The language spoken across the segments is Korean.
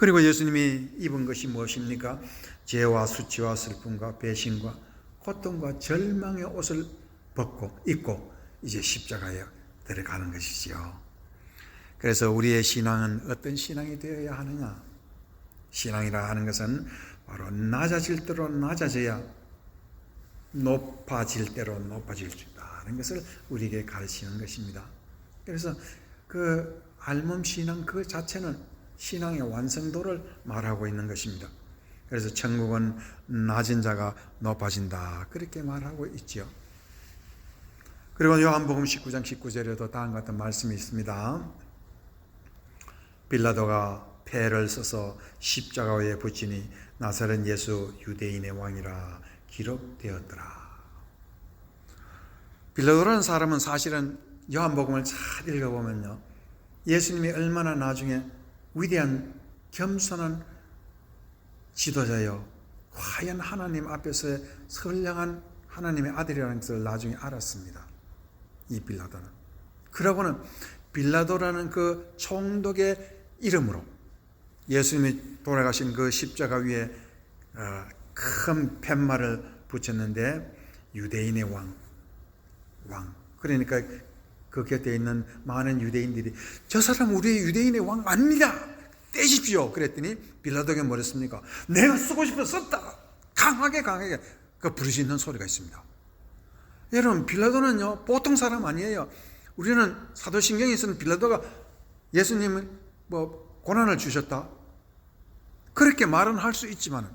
그리고 예수님이 입은 것이 무엇입니까? 죄와 수치와 슬픔과 배신과 고통과 절망의 옷을 입고 이제 십자가에 들어가는 것이지요. 그래서 우리의 신앙은 어떤 신앙이 되어야 하느냐? 신앙이라 하는 것은 바로 낮아질 대로 낮아져야 높아질 대로 높아질 수 있다는 것을 우리에게 가르치는 것입니다. 그래서 그 알몸 신앙 그 자체는 신앙의 완성도를 말하고 있는 것입니다. 그래서 천국은 낮은 자가 높아진다 그렇게 말하고 있죠. 그리고 요한복음 19장 19절에도 다음과 같은 말씀이 있습니다. 빌라도가 패를 써서 십자가 위에 붙이니 나사렛 예수 유대인의 왕이라 기록되었더라. 빌라도라는 사람은 사실은 요한복음을 잘 읽어보면요, 예수님이 얼마나 나중에 위대한 겸손한 지도자요, 과연 하나님 앞에서 선량한 하나님의 아들이라는 것을 나중에 알았습니다. 이 빌라도는. 그러고는 빌라도라는 그 총독의 이름으로 예수님이 돌아가신 그 십자가 위에 큰 팻말을 붙였는데 유대인의 왕. 그러니까 그 곁에 있는 많은 유대인들이 저 사람 우리 유대인의 왕 아닙니다, 떼십시오. 그랬더니 빌라도가 뭐랬습니까? 내가 쓰고 싶어서 썼다. 강하게 그 부르짖는 소리가 있습니다. 여러분, 빌라도는요 보통 사람 아니에요. 우리는 사도신경에서는 빌라도가 예수님을 고난을 주셨다 그렇게 말은 할 수 있지만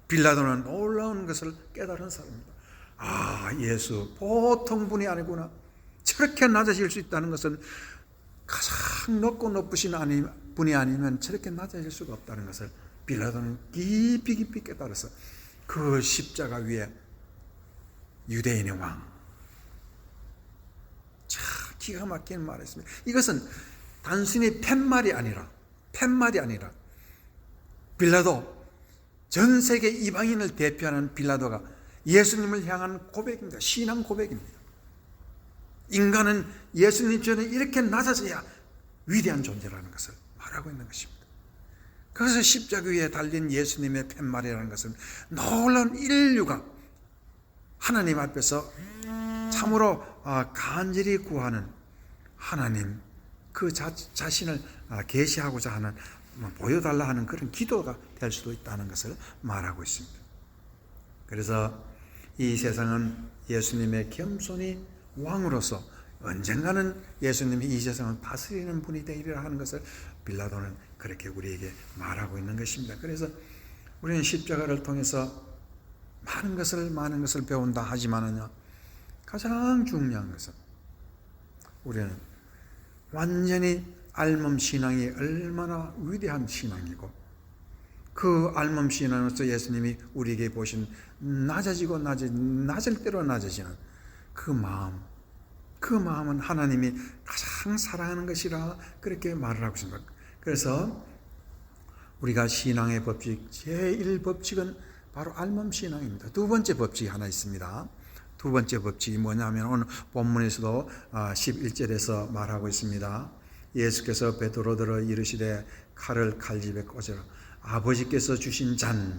빌라도는 놀라운 것을 깨달은 사람입니다. 예수 보통 분이 아니구나. 저렇게 낮아질 수 있다는 것은 가장 높고 높으신 분이 아니면 저렇게 낮아질 수가 없다는 것을 빌라도는 깊이 깨달아서 그 십자가 위에 유대인의 왕, 참 기가 막힌 말이었습니다. 이것은 단순히 팻말이 아니라 빌라도, 전 세계 이방인을 대표하는 빌라도가 예수님을 향한 고백입니다. 신앙 고백입니다. 인간은 예수님처럼 이렇게 낮아져야 위대한 존재라는 것을 말하고 있는 것입니다. 그래서 십자가 위에 달린 예수님의 팻말이라는 것은 놀라운 인류가 하나님 앞에서 참으로 간절히 구하는 하나님 그 자신을 계시하고자 하는, 보여달라 하는 그런 기도가 될 수도 있다는 것을 말하고 있습니다. 그래서 이 세상은 예수님의 겸손히 왕으로서 언젠가는 예수님이 이 세상을 다스리는 분이 되리라 하는 것을 빌라도는 그렇게 우리에게 말하고 있는 것입니다. 그래서 우리는 십자가를 통해서 많은 것을 배운다 하지만은요, 가장 중요한 것은 우리는 완전히 알몸 신앙이 얼마나 위대한 신앙이고 그 알몸 신앙으로서 예수님이 우리에게 보신 낮아지고 낮을 대로 낮아지는 그 마음은 하나님이 가장 사랑하는 것이라 그렇게 말을 하고 있습니다. 그래서 우리가 신앙의 법칙 제1법칙은 바로 알몸 신앙입니다. 두 번째 법칙이 하나 있습니다. 두 번째 법칙이 뭐냐면 오늘 본문에서도 11절에서 말하고 있습니다. 예수께서 베드로더러 이르시되 칼을 칼집에 꽂으라. 아버지께서 주신 잔을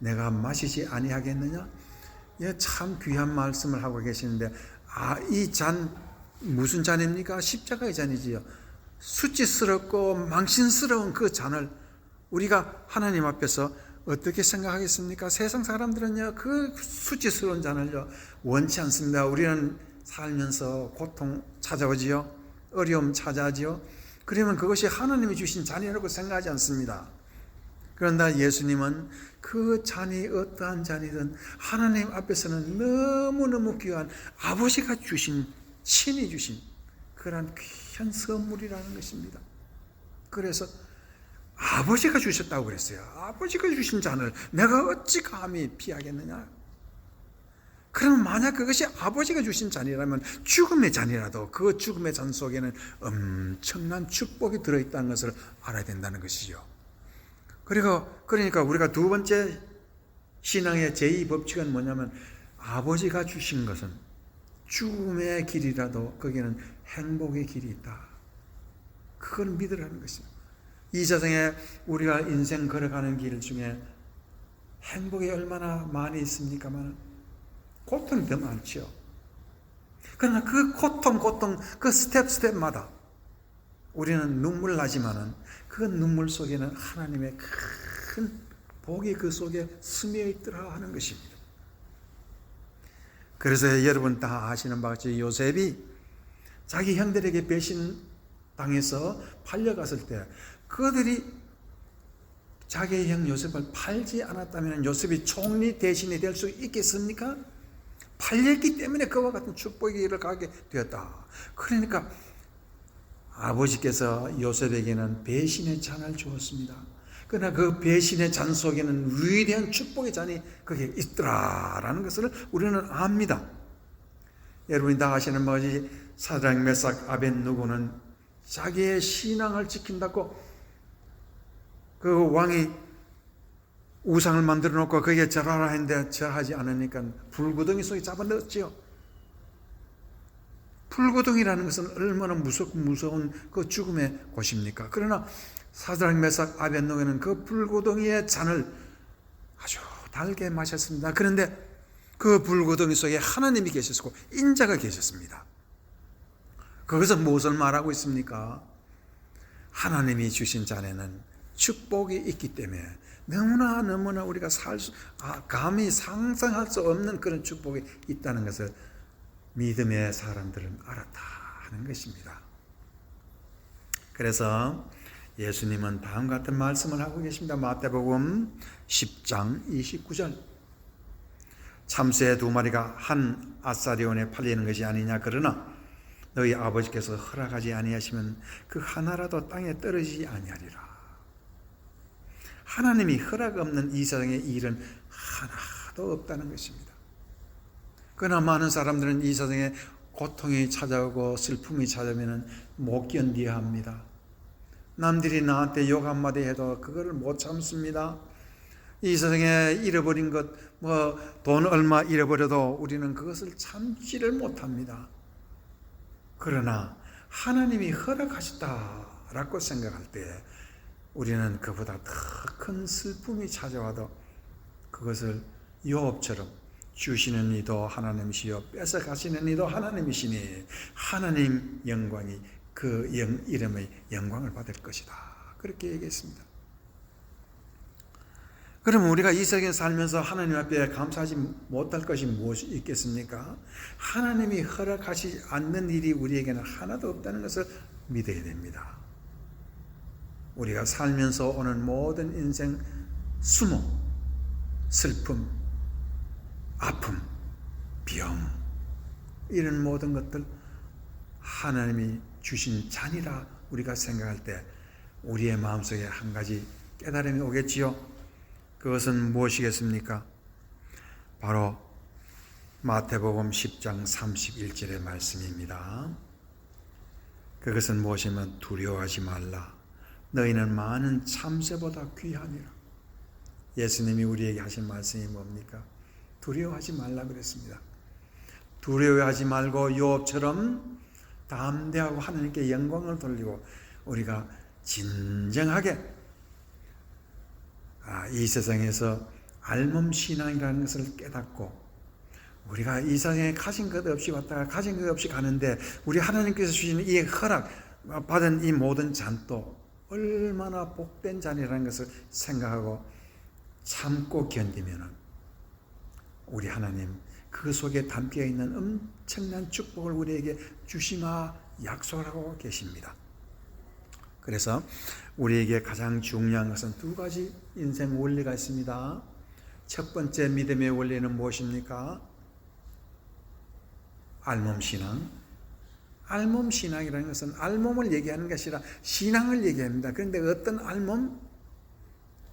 내가 마시지 아니하겠느냐? 참 귀한 말씀을 하고 계시는데, 이 잔 무슨 잔입니까? 십자가의 잔이지요. 수치스럽고 망신스러운 그 잔을 우리가 하나님 앞에서 어떻게 생각하겠습니까? 세상 사람들은요 그 수치스러운 잔을요 원치 않습니다. 우리는 살면서 고통 찾아오지요, 어려움 찾아오지요. 그러면 그것이 하나님이 주신 잔이라고 생각하지 않습니다. 그런데 예수님은 그 잔이 어떠한 잔이든 하나님 앞에서는 너무너무 귀한 아버지가 주신, 신이 주신 그런 귀한 선물이라는 것입니다. 그래서 아버지가 주셨다고 그랬어요. 아버지가 주신 잔을 내가 어찌 감히 피하겠느냐? 그러면 만약 그것이 아버지가 주신 잔이라면 죽음의 잔이라도 그 죽음의 잔 속에는 엄청난 축복이 들어있다는 것을 알아야 된다는 것이죠. 그러니까 우리가 두 번째 신앙의 제2법칙은 뭐냐면, 아버지가 주신 것은 죽음의 길이라도 거기에는 행복의 길이 있다. 그걸 믿으라는 것입니다. 이 세상에 우리가 인생 걸어가는 길 중에 행복이 얼마나 많이 있습니까만 고통이 더 많죠. 그러나 그 고통 그 스텝마다 우리는 눈물 나지만은 그 눈물 속에는 하나님의 큰 복이 그 속에 스며 있더라 하는 것입니다. 그래서 여러분 다 아시는 바와 같이 요셉이 자기 형들에게 배신당해서 팔려갔을 때 그들이 자기의 형 요셉을 팔지 않았다면 요셉이 총리 대신이 될 수 있겠습니까? 팔렸기 때문에 그와 같은 축복의 길을 가게 되었다. 그러니까 아버지께서 요셉에게는 배신의 잔을 주었습니다. 그러나 그 배신의 잔 속에는 위대한 축복의 잔이 거기에 있더라라는 것을 우리는 압니다. 여러분이 다 아시는 바와 같이 사드락 메삭 아벳느고는 자기의 신앙을 지킨다고 그 왕이 우상을 만들어 놓고 거기에 절하라 했는데 절하지 않으니까 불구덩이 속에 잡아넣었지요. 불구덩이라는 것은 얼마나 무섭고 무서운 그 죽음의 곳입니까? 그러나 사드락 메삭 아벳느고는 그 불구덩이의 잔을 아주 달게 마셨습니다. 그런데 그 불구덩이 속에 하나님이 계셨고 인자가 계셨습니다. 거기서 무엇을 말하고 있습니까? 하나님이 주신 잔에는 축복이 있기 때문에 너무나 우리가 감히 상상할 수 없는 그런 축복이 있다는 것을 믿음의 사람들은 알았다 하는 것입니다. 그래서 예수님은 다음과 같은 말씀을 하고 계십니다. 마태복음 10장 29절. 참새 2마리가 한 아사리온에 팔리는 것이 아니냐. 그러나 너희 아버지께서 허락하지 아니하시면 그 하나라도 땅에 떨어지지 아니하리라. 하나님이 허락 없는 이 세상의 일은 하나도 없다는 것입니다. 그러나 많은 사람들은 이 세상에 고통이 찾아오고 슬픔이 찾아오면 못 견뎌야 합니다. 남들이 나한테 욕 한마디 해도 그거를 못 참습니다. 이 세상에 잃어버린 것, 돈 얼마 잃어버려도 우리는 그것을 참지를 못합니다. 그러나 하나님이 허락하셨다라고 생각할 때 우리는 그보다 더 큰 슬픔이 찾아와도 그것을 요업처럼 주시는 이도 하나님이시요 뺏어가시는 이도 하나님이시니 하나님 영광이 그 이름의 영광을 받을 것이다. 그렇게 얘기했습니다. 그러면 우리가 이 세상에 살면서 하나님 앞에 감사하지 못할 것이 무엇이 있겠습니까? 하나님이 허락하지 않는 일이 우리에게는 하나도 없다는 것을 믿어야 됩니다. 우리가 살면서 오는 모든 인생 수모, 슬픔, 아픔, 병 이런 모든 것들 하나님이 주신 잔이라 우리가 생각할 때 우리의 마음속에 한 가지 깨달음이 오겠지요. 그것은 무엇이겠습니까? 바로 마태복음 10장 31절의 말씀입니다. 그것은 무엇이면 두려워하지 말라. 너희는 많은 참새보다 귀하니라. 예수님이 우리에게 하신 말씀이 뭡니까? 두려워하지 말라 그랬습니다. 두려워하지 말고 요업처럼 담대하고 하나님께 영광을 돌리고 우리가 진정하게 이 세상에서 알몸신앙이라는 것을 깨닫고 우리가 이 세상에 가진 것 없이 왔다가 가진 것 없이 가는데 우리 하나님께서 주시는 이 허락 받은 이 모든 잔도 얼마나 복된 잔이라는 것을 생각하고 참고 견디면 우리 하나님 그 속에 담겨 있는 엄청난 축복을 우리에게 주시마 약속하고 계십니다. 그래서 우리에게 가장 중요한 것은 두 가지 인생 원리가 있습니다. 첫 번째 믿음의 원리는 무엇입니까? 알몸신앙. 알몸신앙이라는 것은 알몸을 얘기하는 것이 아니라 신앙을 얘기합니다. 그런데 어떤 알몸?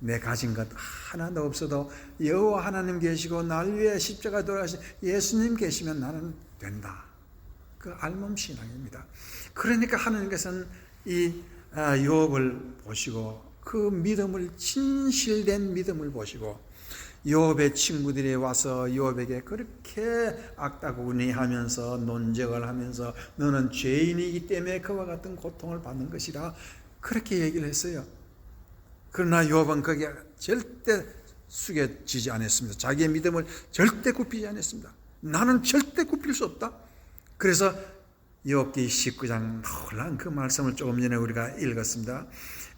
내 가진 것 하나도 없어도 여호와 하나님 계시고 날 위해 십자가 돌아가신 예수님 계시면 나는 된다. 그 알몸신앙입니다. 그러니까 하나님께서는 이 요업을 보시고 그 믿음을 진실된 믿음을 보시고 욥의 친구들이 와서 욥에게 그렇게 악다구니하면서 논쟁을 하면서 너는 죄인이기 때문에 그와 같은 고통을 받는 것이라 그렇게 얘기를 했어요. 그러나 욥은 거기에 절대 숙여지지 않았습니다. 자기의 믿음을 절대 굽히지 않았습니다. 나는 절대 굽힐 수 없다. 그래서 욥기 19장 놀라운 그 말씀을 조금 전에 우리가 읽었습니다.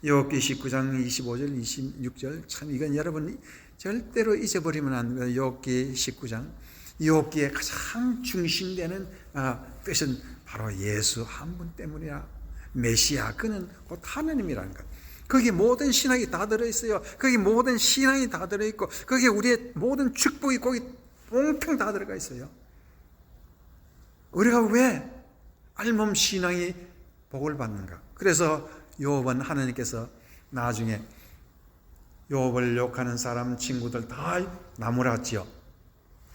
욥기 19장 25절 26절 참 이건 여러분 절대로 잊어버리면 안 됩니다. 욥기 19장 욥기의 가장 중심되는 뜻은 바로 예수 한 분 때문이야. 메시아 그는 곧 하나님이라는 것. 거기 모든 신앙이 다 들어있어요. 거기 모든 신앙이 다 들어있고 거기에 우리의 모든 축복이 거기 뽕평 다 들어가 있어요. 우리가 왜 알몸 신앙이 복을 받는가? 그래서 욥은 하나님께서 나중에 욥을 욕하는 사람 친구들 다 나무랐지요.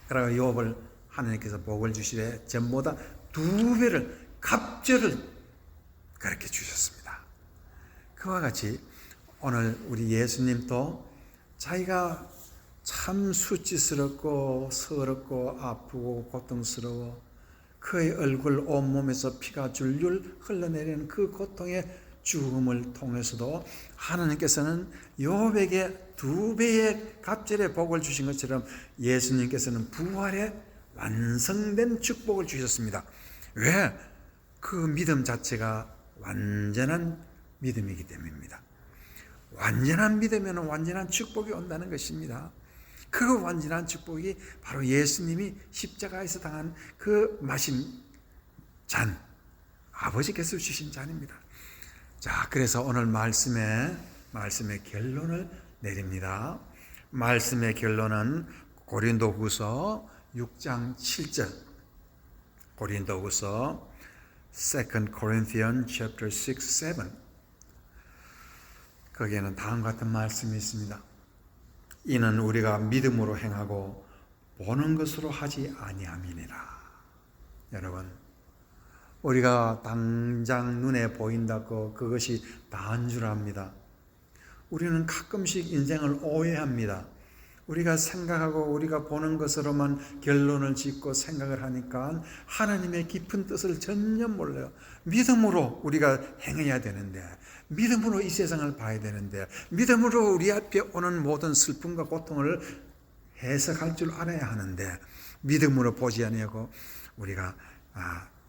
그러고 욥을 하나님께서 복을 주시되 전보다 2배를 갑절을 그렇게 주셨습니다. 그와 같이 오늘 우리 예수님도 자기가 참 수치스럽고 서럽고 아프고 고통스러워 그의 얼굴 온몸에서 피가 줄줄 흘러내리는 그 고통의 죽음을 통해서도 하나님께서는 욥에게 2배의 갑절의 복을 주신 것처럼 예수님께서는 부활의 완성된 축복을 주셨습니다. 왜? 그 믿음 자체가 완전한 믿음이기 때문입니다. 완전한 믿음에는 완전한 축복이 온다는 것입니다. 그 완전한 축복이 바로 예수님이 십자가에서 당한 그 마신 잔, 아버지께서 주신 잔입니다. 자, 그래서 오늘 말씀의 결론을 내립니다. 말씀의 결론은 고린도후서 6장 7절. 고린도후서 2 Corinthians chapter 6, 7. 거기에는 다음과 같은 말씀이 있습니다. 이는 우리가 믿음으로 행하고 보는 것으로 하지 아니함이니라. 여러분, 우리가 당장 눈에 보인다고 그것이 다인 줄 압니다. 우리는 가끔씩 인생을 오해합니다. 우리가 생각하고 우리가 보는 것으로만 결론을 짓고 생각을 하니까 하나님의 깊은 뜻을 전혀 몰라요. 믿음으로 우리가 행해야 되는데, 믿음으로 이 세상을 봐야 되는데, 믿음으로 우리 앞에 오는 모든 슬픔과 고통을 해석할 줄 알아야 하는데, 믿음으로 보지 아니하고 우리가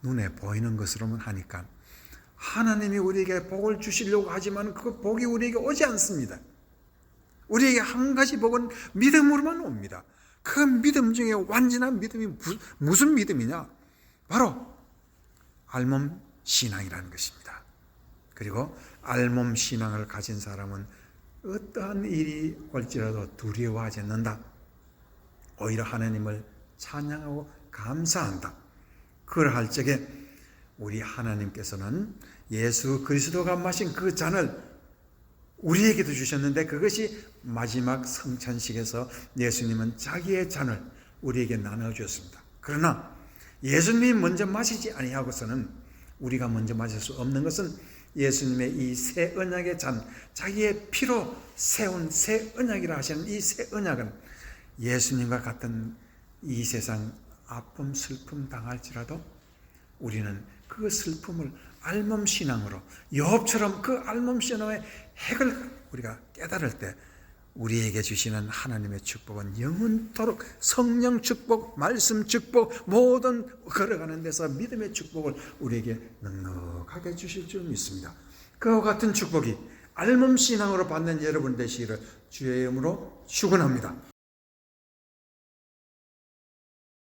눈에 보이는 것으로만 하니까 하나님이 우리에게 복을 주시려고 하지만 그 복이 우리에게 오지 않습니다. 우리에게 한 가지 복은 믿음으로만 옵니다. 그 믿음 중에 완전한 믿음이 무슨 믿음이냐? 바로 알몸 신앙이라는 것입니다. 그리고 알몸 신앙을 가진 사람은 어떠한 일이 올지라도 두려워하지 않는다. 오히려 하나님을 찬양하고 감사한다. 그러할 적에 우리 하나님께서는 예수 그리스도가 마신 그 잔을 우리에게도 주셨는데 그것이 마지막 성찬식에서 예수님은 자기의 잔을 우리에게 나눠주었습니다. 그러나 예수님이 먼저 마시지 아니하고서는 우리가 먼저 마실 수 없는 것은 예수님의 이 새 언약의 잔, 자기의 피로 세운 새 언약이라 하시는 이 새 언약은 예수님과 같은 이 세상 아픔, 슬픔 당할지라도 우리는 그 슬픔을 알몸 신앙으로 욥처럼 그 알몸 신앙의 핵을 우리가 깨달을 때 우리에게 주시는 하나님의 축복은 영원토록 성령 축복, 말씀 축복, 모든 걸어가는 데서 믿음의 축복을 우리에게 넉넉하게 주실 줄 믿습니다. 그와 같은 축복이 알몸 신앙으로 받는 여러분 되시기를 주의 이름으로 축원합니다.